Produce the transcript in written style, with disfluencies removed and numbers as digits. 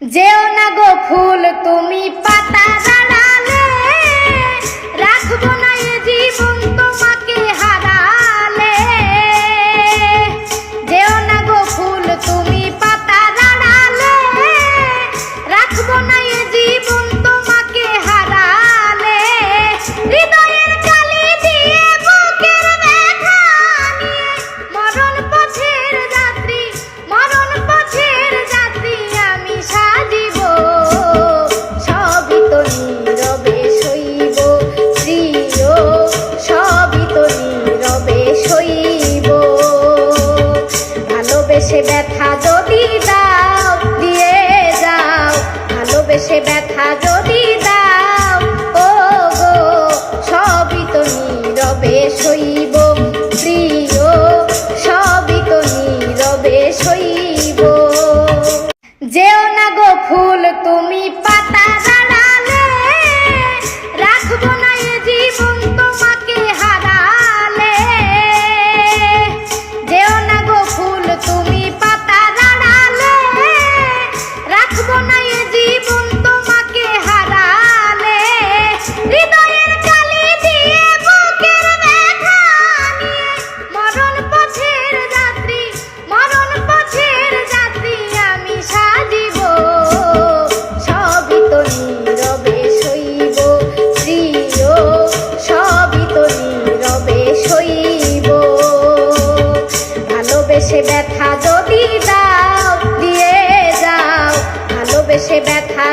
যেও না গো ফুল তুমি পাতা রাড়ালে, রাখবো না এ জীবন তোমাকে হারালে। যেও না গো ফুল তুমি পাতা রাড়ালে, রাখবো না এ জীবন তোমাকে হারালে। হৃদয়ের কালি দিয়ে বুকের ব্যথা নিয়ে মরণ পথের যাত্রী, মরণ পথের যাত্রী আমি সাজিব। সবই তো নীরবে সইব প্রিয়, সবই তো নীরবে সইব। ভালোবেসে ব্যথা যদি দাও দিয়ে যাও, ভালোবেসে ব্যথা যদি দাও ও গো, সবই তো নীরবে সইব প্রিয়, সবই তো নীরবে সইব। যেও না গো ফুল তুমি পাতা রাড়ালে, রাখবো না এ জীবন তোমাকে হারালে। যেও না গো ফুল তুমি পাতা রাড়ালে, রাখবো না এ জীবন তোমাকে হারালে। হৃদয়ের কালি দিয়ে বুকের ব্যথা নিয়ে মরণ পথের যাত্রী, মরণ পথের যাত্রী আমি সাজিব। সবই তো নীরবে সইব প্রিয়, সবই তো নীরবে সইব। ভালোবেসে ব্যথা যদি দাও দিয়ে যাও, ভালোবেসে ব্যথা